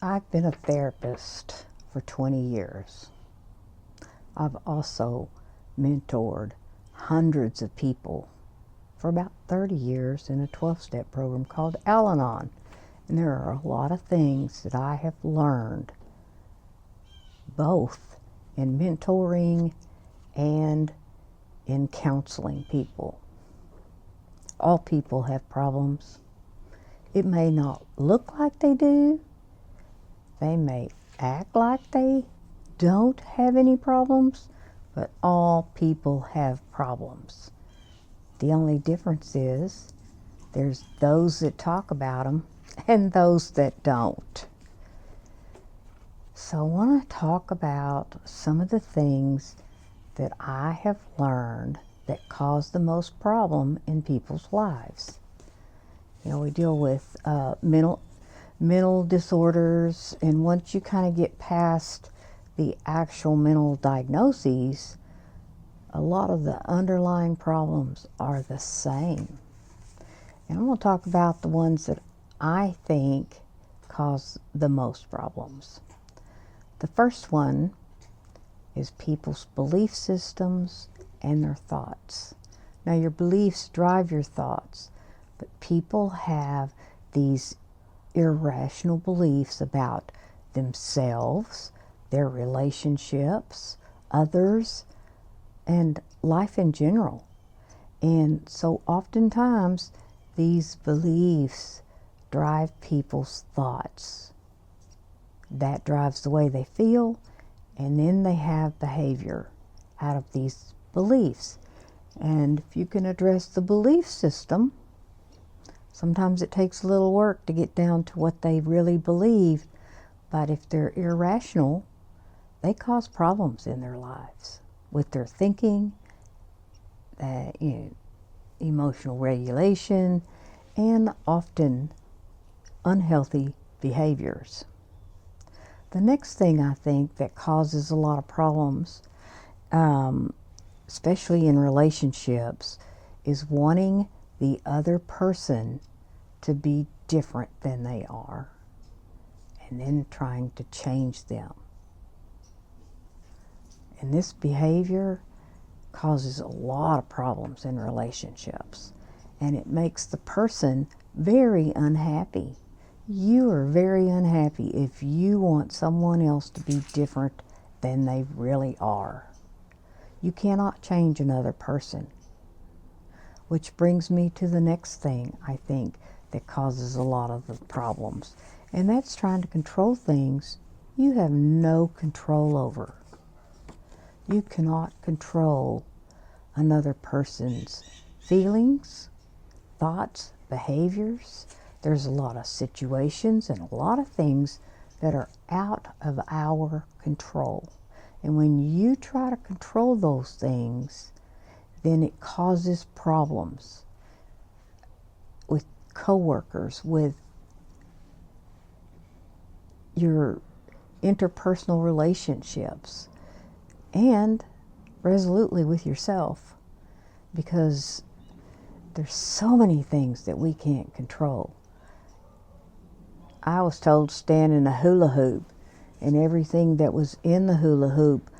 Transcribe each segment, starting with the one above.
I've been a therapist for 20 years. I've also mentored hundreds of people for about 30 years in a 12-step program called Al-Anon. And there are a lot of things that I have learned both in mentoring and in counseling people. All people have problems. It may not look like they do. They may act like they don't have any problems, but all people have problems. The only difference is there's those that talk about them and those that don't. So I want to talk about some of the things that I have learned that cause the most problem in people's lives. You know, we deal with mental disorders, and once you kind of get past the actual mental diagnoses, a lot of the underlying problems are the same. And I'm going to talk about the ones that I think cause the most problems. The first one is people's belief systems and their thoughts. Now, your beliefs drive your thoughts, but people have these irrational beliefs about themselves, their relationships, others, and life in general. And so oftentimes these beliefs drive people's thoughts. That drives the way they feel, and then they have behavior out of these beliefs. And if you can address the belief system, sometimes it takes a little work to get down to what they really believe, but if they're irrational, they cause problems in their lives with their thinking, emotional regulation, and often unhealthy behaviors. The next thing I think that causes a lot of problems, especially in relationships, is wanting the other person to be different than they are, and then trying to change them. And this behavior causes a lot of problems in relationships, and it makes the person very unhappy. You are very unhappy if you want someone else to be different than they really are. You cannot change another person. Which brings me to the next thing I think that causes a lot of the problems, and that's trying to control things you have no control over. You cannot control another person's feelings, thoughts, behaviors. There's a lot of situations and a lot of things that are out of our control. And when you try to control those things, then it causes problems with coworkers, with your interpersonal relationships, and resolutely with yourself, because there's so many things that we can't control. I was told to stand in a hula hoop, and everything that was in the hula hoop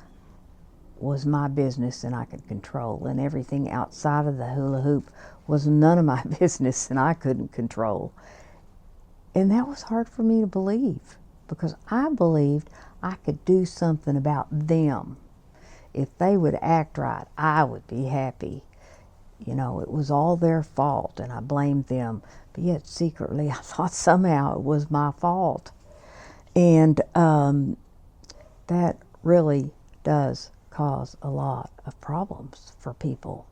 was my business and I could control, and everything outside of the hula hoop was none of my business and I couldn't control. And that was hard for me to believe, because I believed I could do something about them. If they would act right, I would be happy. You know, it was all their fault and I blamed them, but yet secretly I thought somehow it was my fault. And that really does cause a lot of problems for people.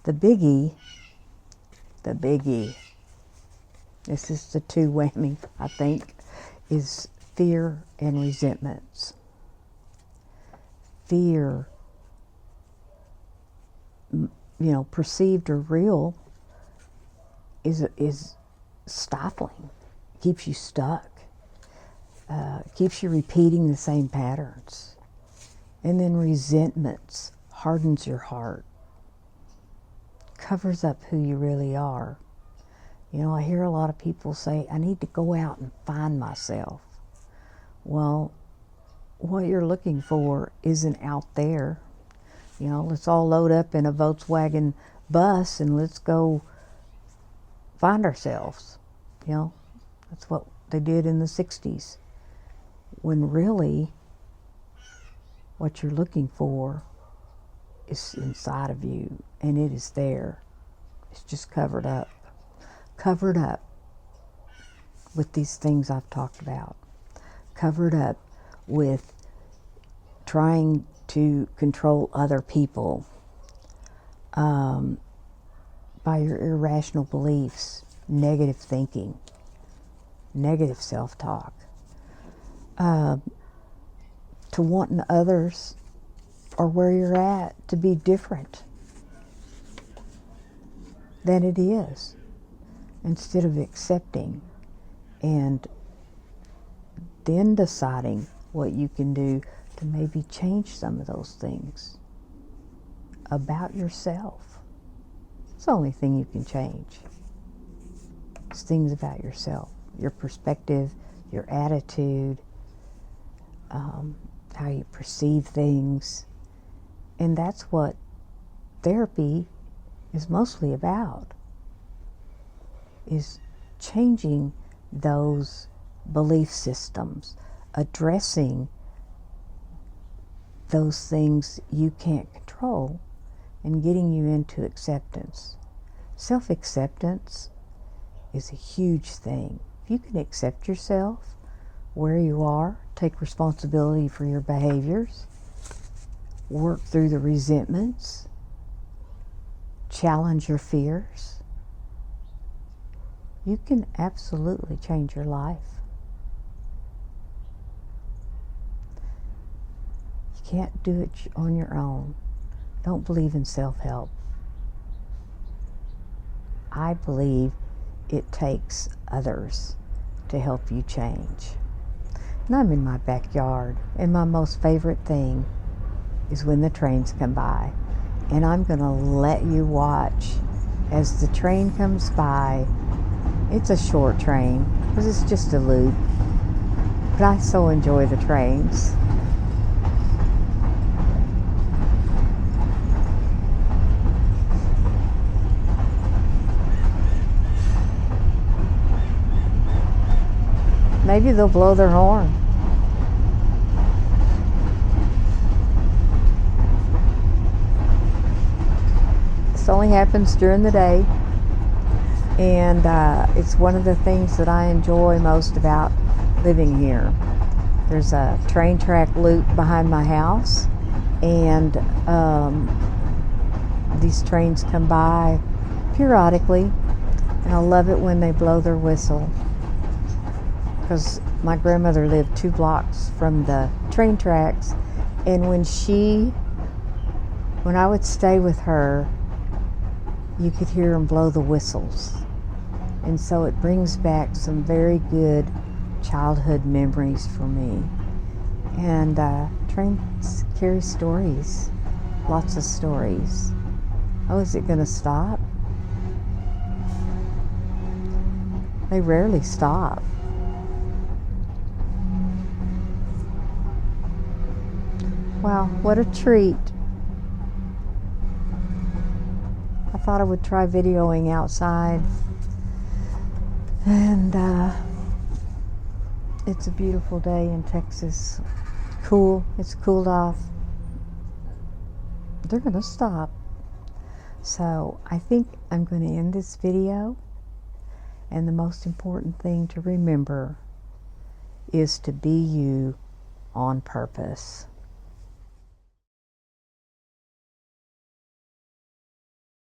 The biggie, this is the two whammy, I think, is fear and resentments. Fear, perceived or real, is stifling, keeps you stuck, keeps you repeating the same patterns. And then resentments hardens your heart, covers up who you really are. You know, I hear a lot of people say, I need to go out and find myself. Well, what you're looking for isn't out there. You know, let's all load up in a Volkswagen bus and let's go find ourselves. You know, that's what they did in the 60s. When really, what you're looking for is inside of you, and it is there. It's just covered up. Covered up with these things I've talked about. Covered up with trying to control other people by your irrational beliefs, negative thinking, negative self-talk, to wanting others or where you're at to be different than it is, instead of accepting and then deciding what you can do to maybe change some of those things about yourself. It's the only thing you can change. It's things about yourself, your perspective, your attitude, how you perceive things. And that's what therapy is mostly about, is changing those belief systems, addressing those things you can't control, and getting you into acceptance. Self-acceptance is a huge thing. If you can accept yourself where you are, take responsibility for your behaviors, work through the resentments, challenge your fears, you can absolutely change your life. You can't do it on your own. Don't believe in self-help. I believe it takes others to help you change. And I'm in my backyard, and my most favorite thing is when the trains come by. And I'm going to let you watch as the train comes by. It's a short train, because it's just a loop. But I so enjoy the trains. Maybe they'll blow their horn. This only happens during the day, and it's one of the things that I enjoy most about living here. There's a train track loop behind my house, and these trains come by periodically, and I love it when they blow their whistle, because my grandmother lived 2 blocks from the train tracks, and when I would stay with her, you could hear them blow the whistles. And so it brings back some very good childhood memories for me. And trains carry stories, lots of stories. Oh, is it going to stop? They rarely stop. Wow, what a treat. I thought I would try videoing outside, and it's a beautiful day in Texas. Cool, it's cooled off. They're going to stop. So I think I'm going to end this video, and the most important thing to remember is to be you on purpose.